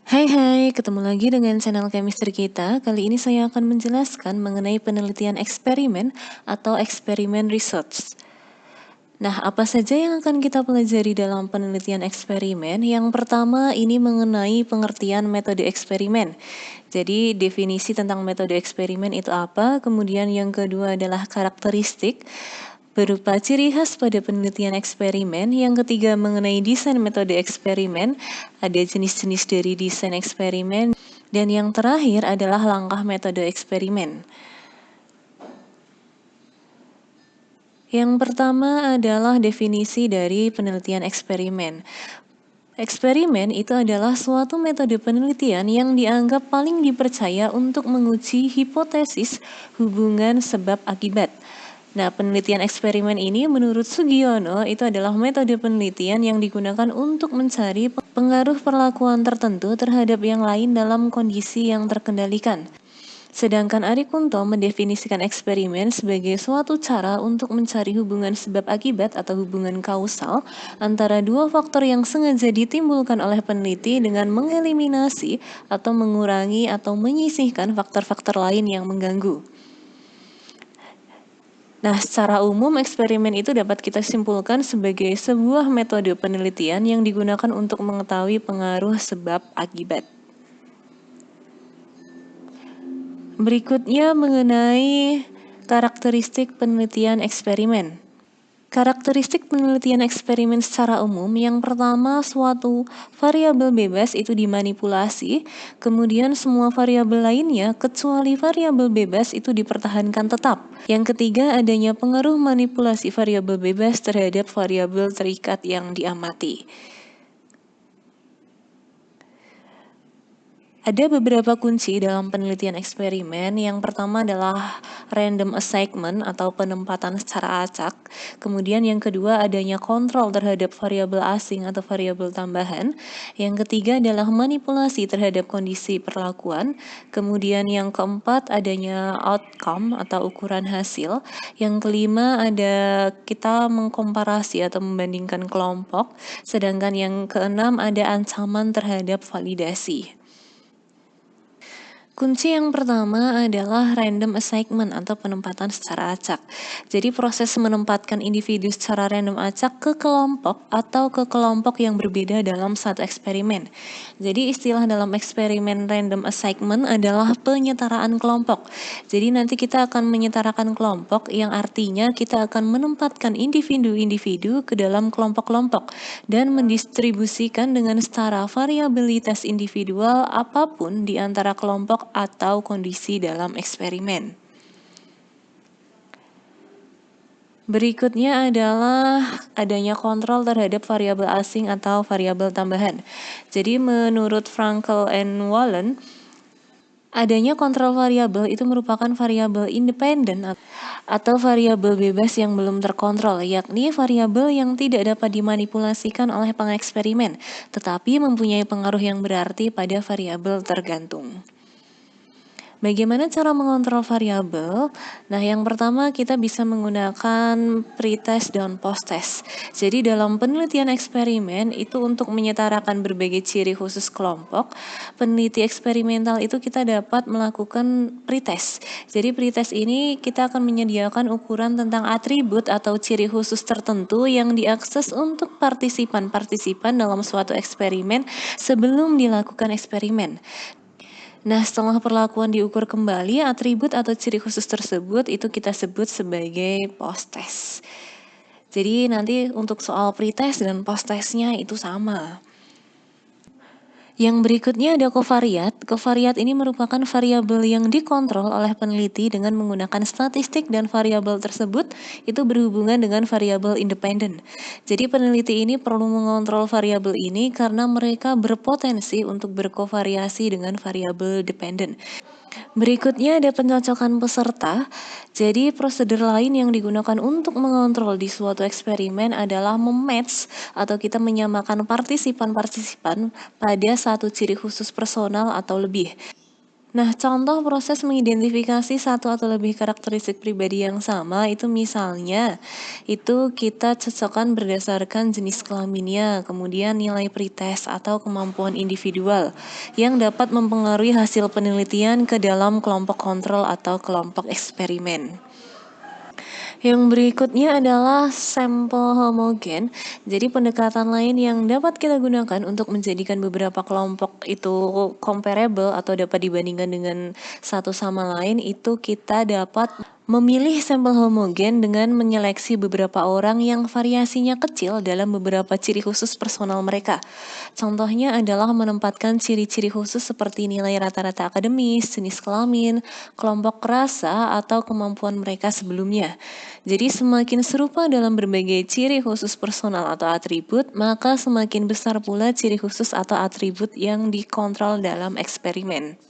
Hai hai, ketemu lagi dengan channel chemistry kita. Kali ini saya akan menjelaskan mengenai penelitian eksperimen atau eksperimen research. Nah, apa saja yang akan kita pelajari dalam penelitian eksperimen? Yang pertama, ini mengenai pengertian metode eksperimen. Jadi, definisi tentang metode eksperimen itu apa? Kemudian yang kedua adalah karakteristik berupa ciri khas pada penelitian eksperimen. Yang ketiga mengenai desain metode eksperimen, ada jenis-jenis dari desain eksperimen. Dan yang terakhir adalah langkah metode eksperimen. Yang pertama adalah definisi dari penelitian eksperimen. Eksperimen itu adalah suatu metode penelitian yang dianggap paling dipercaya untuk menguji hipotesis hubungan sebab akibat. Nah, penelitian eksperimen ini menurut Sugiono itu adalah metode penelitian yang digunakan untuk mencari pengaruh perlakuan tertentu terhadap yang lain dalam kondisi yang terkendalikan. Sedangkan Arikunto mendefinisikan eksperimen sebagai suatu cara untuk mencari hubungan sebab akibat atau hubungan kausal antara dua faktor yang sengaja ditimbulkan oleh peneliti dengan mengeliminasi atau mengurangi atau menyisihkan faktor-faktor lain yang mengganggu. Nah, secara umum eksperimen itu dapat kita simpulkan sebagai sebuah metode penelitian yang digunakan untuk mengetahui pengaruh sebab akibat. Berikutnya mengenai karakteristik penelitian eksperimen. Karakteristik penelitian eksperimen secara umum, yang pertama suatu variabel bebas itu dimanipulasi, kemudian semua variabel lainnya kecuali variabel bebas itu dipertahankan tetap. Yang ketiga adanya pengaruh manipulasi variabel bebas terhadap variabel terikat yang diamati. Ada beberapa kunci dalam penelitian eksperimen. Yang pertama adalah random assignment atau penempatan secara acak. Kemudian yang kedua adanya kontrol terhadap variabel asing atau variabel tambahan. Yang ketiga adalah manipulasi terhadap kondisi perlakuan. Kemudian yang keempat adanya outcome atau ukuran hasil. Yang kelima ada kita mengkomparasi atau membandingkan kelompok. Sedangkan yang keenam ada ancaman terhadap validasi. Kunci yang pertama adalah random assignment atau penempatan secara acak. Jadi proses menempatkan individu secara random acak ke kelompok atau ke kelompok yang berbeda dalam satu eksperimen. Jadi istilah dalam eksperimen random assignment adalah penyetaraan kelompok. Jadi nanti kita akan menyetarakan kelompok yang artinya kita akan menempatkan individu-individu ke dalam kelompok-kelompok dan mendistribusikan dengan setara variabilitas individual apapun di antara kelompok atau kondisi dalam eksperimen. Berikutnya adalah adanya kontrol terhadap variabel asing atau variabel tambahan. Jadi menurut Frankel and Wallen, adanya kontrol variabel itu merupakan variabel independen atau variabel bebas yang belum terkontrol, yakni variabel yang tidak dapat dimanipulasikan oleh pengeksperimen, tetapi mempunyai pengaruh yang berarti pada variabel tergantung. Bagaimana cara mengontrol variabel? Nah, yang pertama kita bisa menggunakan pretest dan posttest. Jadi dalam penelitian eksperimen itu untuk menyetarakan berbagai ciri khusus kelompok, peneliti eksperimental itu kita dapat melakukan pretest. Jadi pretest ini kita akan menyediakan ukuran tentang atribut atau ciri khusus tertentu yang diakses untuk partisipan-partisipan dalam suatu eksperimen sebelum dilakukan eksperimen. Nah, setelah perlakuan diukur kembali, atribut atau ciri khusus tersebut itu kita sebut sebagai post-test. Jadi nanti untuk soal pretest dan post-testnya itu sama. Yang berikutnya ada covariat. Covariat ini merupakan variabel yang dikontrol oleh peneliti dengan menggunakan statistik dan variabel tersebut itu berhubungan dengan variabel independen. Jadi peneliti ini perlu mengontrol variabel ini karena mereka berpotensi untuk berkovariasi dengan variabel dependen. Berikutnya ada pencocokan peserta. Jadi prosedur lain yang digunakan untuk mengontrol di suatu eksperimen adalah mematch atau kita menyamakan partisipan-partisipan pada satu ciri khusus personal atau lebih. Nah, contoh proses mengidentifikasi satu atau lebih karakteristik pribadi yang sama itu misalnya, itu kita cocokkan berdasarkan jenis kelaminnya, kemudian nilai pretest atau kemampuan individual yang dapat mempengaruhi hasil penelitian ke dalam kelompok kontrol atau kelompok eksperimen. Yang berikutnya adalah sampel homogen. Jadi pendekatan lain yang dapat kita gunakan untuk menjadikan beberapa kelompok itu comparable atau dapat dibandingkan dengan satu sama lain itu kita dapat memilih sampel homogen dengan menyeleksi beberapa orang yang variasinya kecil dalam beberapa ciri khusus personal mereka. Contohnya adalah menempatkan ciri-ciri khusus seperti nilai rata-rata akademis, jenis kelamin, kelompok rasa, atau kemampuan mereka sebelumnya. Jadi semakin serupa dalam berbagai ciri khusus personal atau atribut, maka semakin besar pula ciri khusus atau atribut yang dikontrol dalam eksperimen.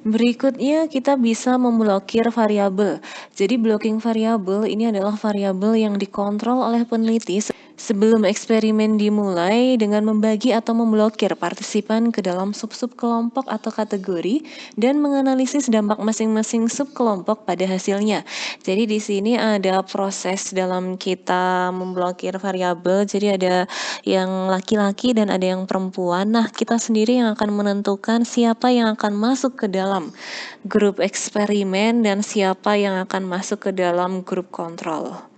Berikutnya kita bisa memblokir variabel. Jadi blocking variabel ini adalah variabel yang dikontrol oleh peneliti sebelum eksperimen dimulai dengan membagi atau memblokir partisipan ke dalam sub-sub kelompok atau kategori dan menganalisis dampak masing-masing subkelompok pada hasilnya. Jadi di sini ada proses dalam kita memblokir variabel. Jadi ada yang laki-laki dan ada yang perempuan. Nah, kita sendiri yang akan menentukan siapa yang akan masuk ke dalam grup eksperimen dan siapa yang akan masuk ke dalam grup kontrol.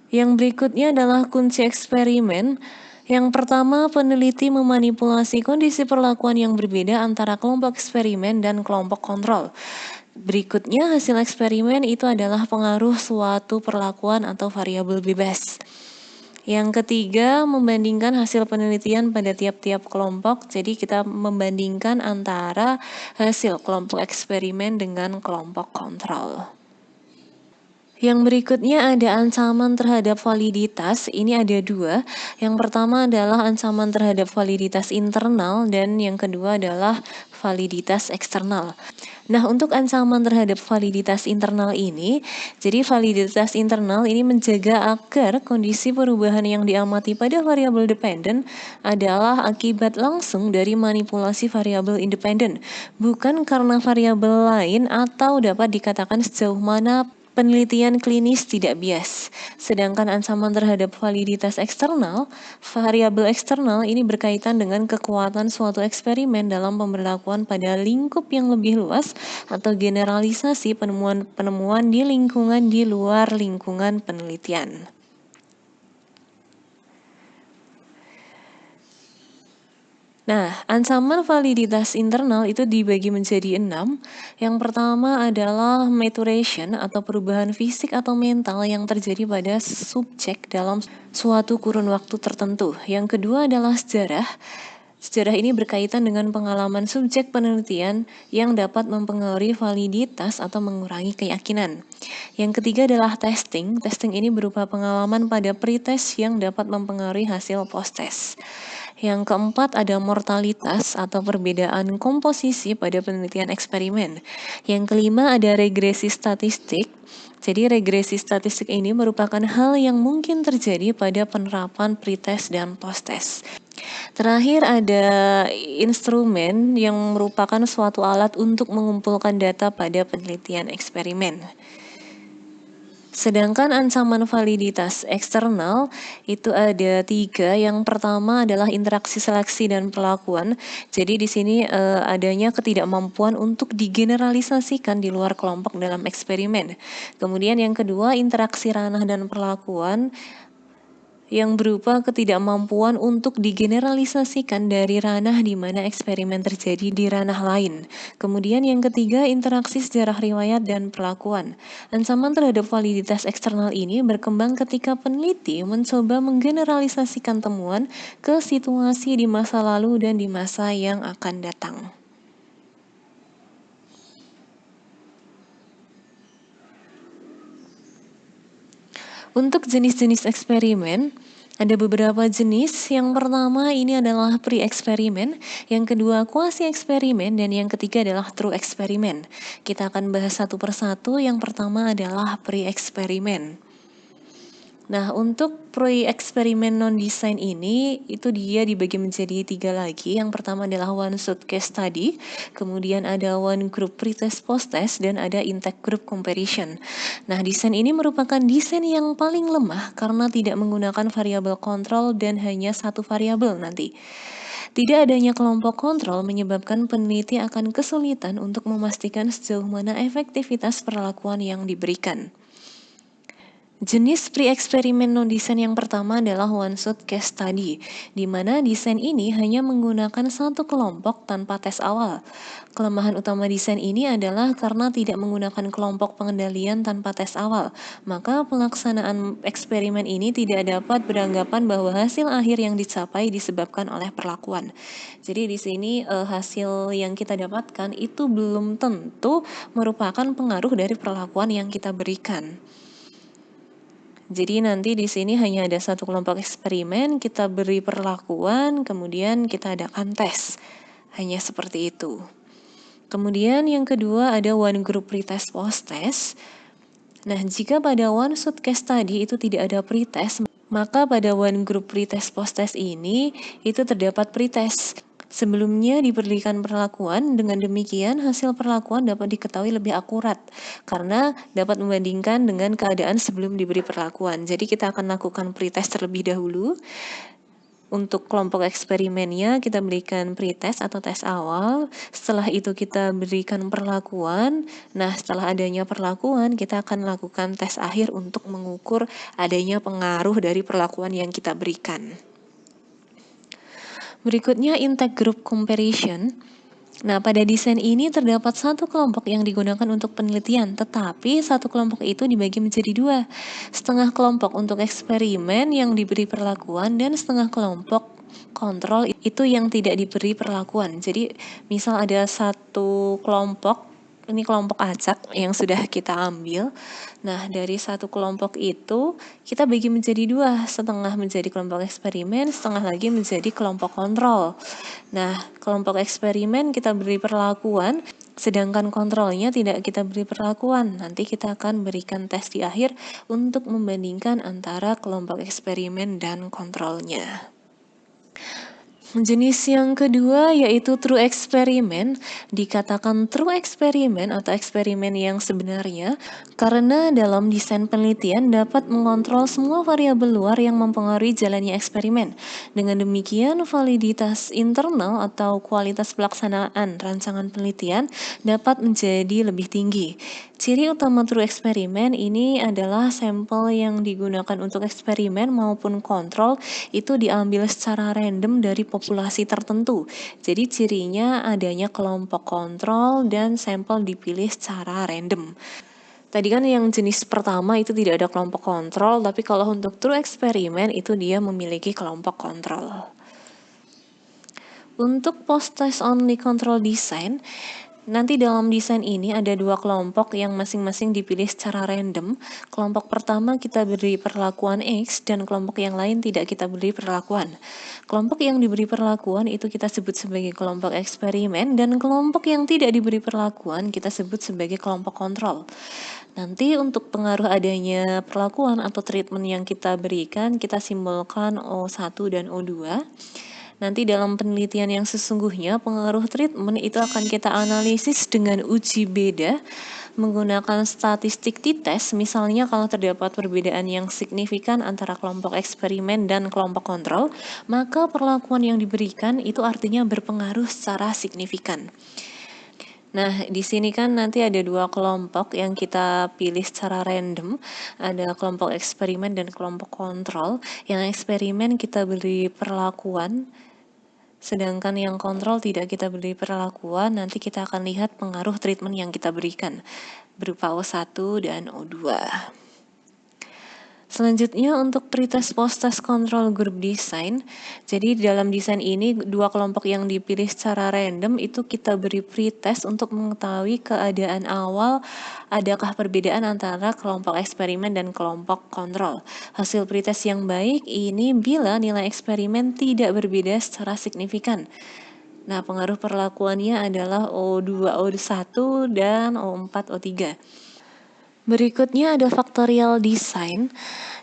Yang berikutnya adalah kunci eksperimen. Yang pertama, peneliti memanipulasi kondisi perlakuan yang berbeda antara kelompok eksperimen dan kelompok kontrol. Berikutnya, hasil eksperimen itu adalah pengaruh suatu perlakuan atau variabel bebas. Yang ketiga, membandingkan hasil penelitian pada tiap-tiap kelompok. Jadi kita membandingkan antara hasil kelompok eksperimen dengan kelompok kontrol. Yang berikutnya ada ancaman terhadap validitas. Ini ada dua. Yang pertama adalah ancaman terhadap validitas internal dan yang kedua adalah validitas eksternal. Nah, untuk ancaman terhadap validitas internal ini, jadi validitas internal ini menjaga agar kondisi perubahan yang diamati pada variabel dependen adalah akibat langsung dari manipulasi variabel independen, bukan karena variabel lain atau dapat dikatakan sejauh mana penelitian klinis tidak bias. Sedangkan ancaman terhadap validitas eksternal, variabel eksternal ini berkaitan dengan kekuatan suatu eksperimen dalam pemberlakuan pada lingkup yang lebih luas atau generalisasi penemuan-penemuan di lingkungan di luar lingkungan penelitian. Nah, ancaman validitas internal itu dibagi menjadi 6. Yang pertama adalah maturation atau perubahan fisik atau mental yang terjadi pada subjek dalam suatu kurun waktu tertentu. Yang kedua adalah sejarah. Sejarah ini berkaitan dengan pengalaman subjek penelitian yang dapat mempengaruhi validitas atau mengurangi keyakinan. Yang ketiga adalah testing. Testing ini berupa pengalaman pada pretest yang dapat mempengaruhi hasil post-test. Yang keempat ada mortalitas atau perbedaan komposisi pada penelitian eksperimen. Yang kelima ada regresi statistik. Jadi regresi statistik ini merupakan hal yang mungkin terjadi pada penerapan pretest dan post-test. Terakhir ada instrumen yang merupakan suatu alat untuk mengumpulkan data pada penelitian eksperimen. Sedangkan ancaman validitas eksternal itu ada 3. Yang pertama adalah interaksi seleksi dan perlakuan. Jadi di sini adanya ketidakmampuan untuk digeneralisasikan di luar kelompok dalam eksperimen. Kemudian yang kedua interaksi ranah dan perlakuan yang berupa ketidakmampuan untuk digeneralisasikan dari ranah di mana eksperimen terjadi di ranah lain. Kemudian yang ketiga, interaksi sejarah riwayat dan perlakuan. Ancaman terhadap validitas eksternal ini berkembang ketika peneliti mencoba menggeneralisasikan temuan ke situasi di masa lalu dan di masa yang akan datang. Untuk jenis-jenis eksperimen, ada beberapa jenis. Yang pertama ini adalah pre-eksperimen, yang kedua quasi-eksperimen, dan yang ketiga adalah true eksperimen. Kita akan bahas satu persatu. Yang pertama adalah pre-eksperimen. Nah, untuk eksperimen non-design ini, itu dia dibagi menjadi 3 lagi. Yang pertama adalah one shot case study, kemudian ada one group pretest post-test, dan ada intake group comparison. Nah, desain ini merupakan desain yang paling lemah karena tidak menggunakan variabel kontrol dan hanya satu variabel nanti. Tidak adanya kelompok kontrol menyebabkan peneliti akan kesulitan untuk memastikan sejauh mana efektivitas perlakuan yang diberikan. Jenis pre-eksperimen non-desain yang pertama adalah one-shot case study, di mana desain ini hanya menggunakan satu kelompok tanpa tes awal. Kelemahan utama desain ini adalah karena tidak menggunakan kelompok pengendalian tanpa tes awal, maka pelaksanaan eksperimen ini tidak dapat beranggapan bahwa hasil akhir yang dicapai disebabkan oleh perlakuan. Jadi di sini hasil yang kita dapatkan itu belum tentu merupakan pengaruh dari perlakuan yang kita berikan. Jadi nanti di sini hanya ada satu kelompok eksperimen, kita beri perlakuan, kemudian kita adakan tes. Hanya seperti itu. Kemudian yang kedua ada one group pretest post-test. Nah, jika pada one shot case study itu tidak ada pretest, maka pada one group pretest post-test ini itu terdapat pretest. Sebelumnya diberikan perlakuan, dengan demikian hasil perlakuan dapat diketahui lebih akurat karena dapat membandingkan dengan keadaan sebelum diberi perlakuan. Jadi kita akan lakukan pretest terlebih dahulu. Untuk kelompok eksperimennya kita berikan pretest atau tes awal, setelah itu kita berikan perlakuan. Nah, setelah adanya perlakuan kita akan lakukan tes akhir untuk mengukur adanya pengaruh dari perlakuan yang kita berikan. Berikutnya intake group comparison. Nah, pada desain ini terdapat satu kelompok yang digunakan untuk penelitian, tetapi satu kelompok itu dibagi menjadi dua. Setengah kelompok untuk eksperimen yang diberi perlakuan dan setengah kelompok kontrol itu yang tidak diberi perlakuan. Jadi, misal ada satu kelompok, ini kelompok acak yang sudah kita ambil. Nah, dari satu kelompok itu kita bagi menjadi dua, setengah menjadi kelompok eksperimen, setengah lagi menjadi kelompok kontrol. Nah, kelompok eksperimen kita beri perlakuan, sedangkan kontrolnya tidak kita beri perlakuan. Nanti kita akan berikan tes di akhir untuk membandingkan antara kelompok eksperimen dan kontrolnya. Jenis yang kedua yaitu true experiment. Dikatakan true experiment atau eksperimen yang sebenarnya karena dalam desain penelitian dapat mengontrol semua variabel luar yang mempengaruhi jalannya eksperimen. Dengan demikian, validitas internal atau kualitas pelaksanaan rancangan penelitian dapat menjadi lebih tinggi. Ciri utama true eksperimen ini adalah sampel yang digunakan untuk eksperimen maupun kontrol itu diambil secara random dari populasi tertentu. Jadi cirinya adanya kelompok kontrol dan sampel dipilih secara random. Tadi kan yang jenis pertama itu tidak ada kelompok kontrol, tapi kalau untuk true eksperimen itu dia memiliki kelompok kontrol. Untuk post-test only control design, nanti dalam desain ini ada dua kelompok yang masing-masing dipilih secara random. Kelompok pertama kita beri perlakuan X dan kelompok yang lain tidak kita beri perlakuan. Kelompok yang diberi perlakuan itu kita sebut sebagai kelompok eksperimen dan kelompok yang tidak diberi perlakuan kita sebut sebagai kelompok kontrol. Nanti untuk pengaruh adanya perlakuan atau treatment yang kita berikan kita simbolkan O1 dan O2. Nanti dalam penelitian yang sesungguhnya pengaruh treatment itu akan kita analisis dengan uji beda menggunakan statistik t-test. Misalnya kalau terdapat perbedaan yang signifikan antara kelompok eksperimen dan kelompok kontrol, maka perlakuan yang diberikan itu artinya berpengaruh secara signifikan. Nah, di sini kan nanti ada dua kelompok yang kita pilih secara random. Ada kelompok eksperimen dan kelompok kontrol. Yang eksperimen kita beri perlakuan, sedangkan yang kontrol tidak kita beri perlakuan. Nanti kita akan lihat pengaruh treatment yang kita berikan berupa O1 dan O2. Selanjutnya untuk pretest post-test control group design. Jadi dalam desain ini dua kelompok yang dipilih secara random itu kita beri pretest untuk mengetahui keadaan awal adakah perbedaan antara kelompok eksperimen dan kelompok kontrol. Hasil pretest yang baik ini bila nilai eksperimen tidak berbeda secara signifikan. Nah, pengaruh perlakuannya adalah O2, O1 dan O4, O3. Berikutnya ada factorial design.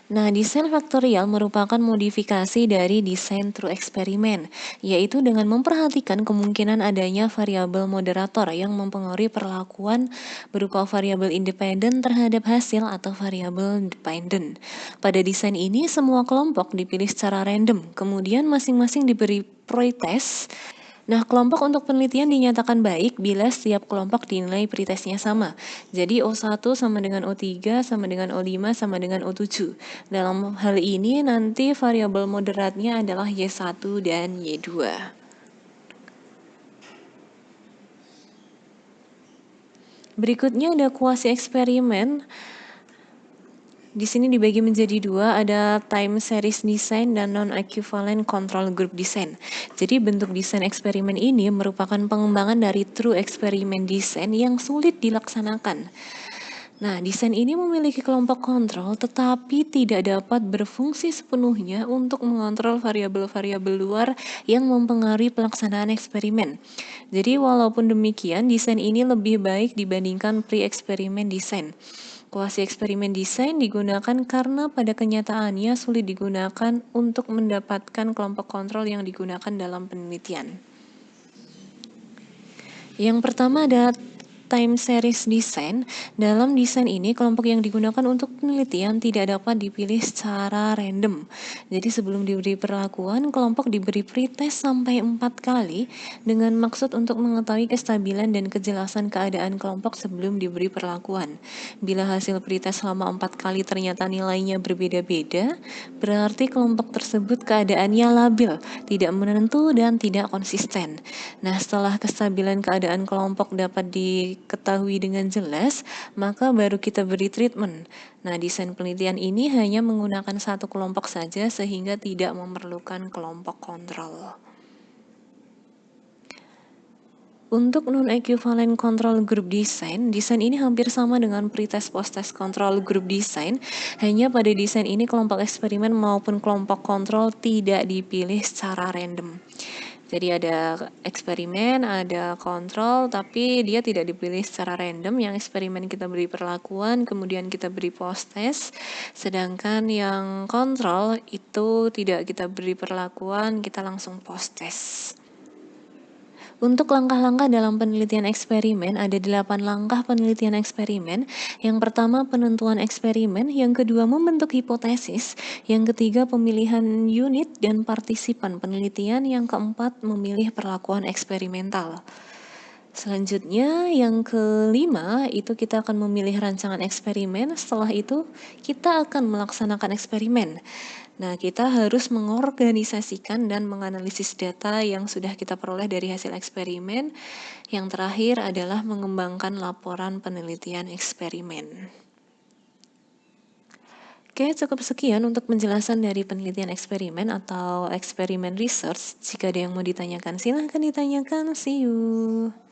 Nah, desain faktorial merupakan modifikasi dari desain true eksperimen, yaitu dengan memperhatikan kemungkinan adanya variabel moderator yang mempengaruhi perlakuan berupa variabel independen terhadap hasil atau variabel dependent. Pada desain ini, semua kelompok dipilih secara random, kemudian masing-masing diberi pretest. Nah, kelompok untuk penelitian dinyatakan baik bila setiap kelompok dinilai pretestnya sama. Jadi O1 sama dengan O3 sama dengan O5 sama dengan O7. Dalam hal ini nanti variabel moderatnya adalah Y1 dan Y2. Berikutnya ada kuasi eksperimen. Di sini dibagi menjadi dua, ada time series design dan non-equivalent control group design. Jadi bentuk desain eksperimen ini merupakan pengembangan dari true eksperimen design yang sulit dilaksanakan. Nah, desain ini memiliki kelompok kontrol tetapi tidak dapat berfungsi sepenuhnya untuk mengontrol variabel-variabel luar yang mempengaruhi pelaksanaan eksperimen. Jadi walaupun demikian, desain ini lebih baik dibandingkan pre-eksperimen desain. Kuasi eksperimen desain digunakan karena pada kenyataannya sulit digunakan untuk mendapatkan kelompok kontrol yang digunakan dalam penelitian. Yang pertama ada time series design. Dalam desain ini, kelompok yang digunakan untuk penelitian tidak dapat dipilih secara random. Jadi sebelum diberi perlakuan, kelompok diberi pretest sampai 4 kali dengan maksud untuk mengetahui kestabilan dan kejelasan keadaan kelompok sebelum diberi perlakuan. Bila hasil pretest selama 4 kali ternyata nilainya berbeda-beda, berarti kelompok tersebut keadaannya labil, tidak menentu, dan tidak konsisten. Nah, setelah kestabilan keadaan kelompok dapat diketahui dengan jelas, maka baru kita beri treatment. Nah, desain penelitian ini hanya menggunakan satu kelompok saja sehingga tidak memerlukan kelompok kontrol. Untuk non-equivalent control group design, desain ini hampir sama dengan pretest post-test control group design, hanya pada desain ini kelompok eksperimen maupun kelompok kontrol tidak dipilih secara random. Jadi ada eksperimen, ada kontrol, tapi dia tidak dipilih secara random. Yang eksperimen kita beri perlakuan, kemudian kita beri post-test. Sedangkan yang kontrol itu tidak kita beri perlakuan, kita langsung post-test. Untuk langkah-langkah dalam penelitian eksperimen, ada 8 langkah penelitian eksperimen. Yang pertama, penentuan eksperimen. Yang kedua, membentuk hipotesis. Yang ketiga, pemilihan unit dan partisipan penelitian. Yang keempat, memilih perlakuan eksperimental. Selanjutnya, yang kelima, itu kita akan memilih rancangan eksperimen. Setelah itu, kita akan melaksanakan eksperimen. Nah, kita harus mengorganisasikan dan menganalisis data yang sudah kita peroleh dari hasil eksperimen. Yang terakhir adalah mengembangkan laporan penelitian eksperimen. Oke, cukup sekian untuk penjelasan dari penelitian eksperimen atau eksperimen research. Jika ada yang mau ditanyakan, silahkan ditanyakan. See you.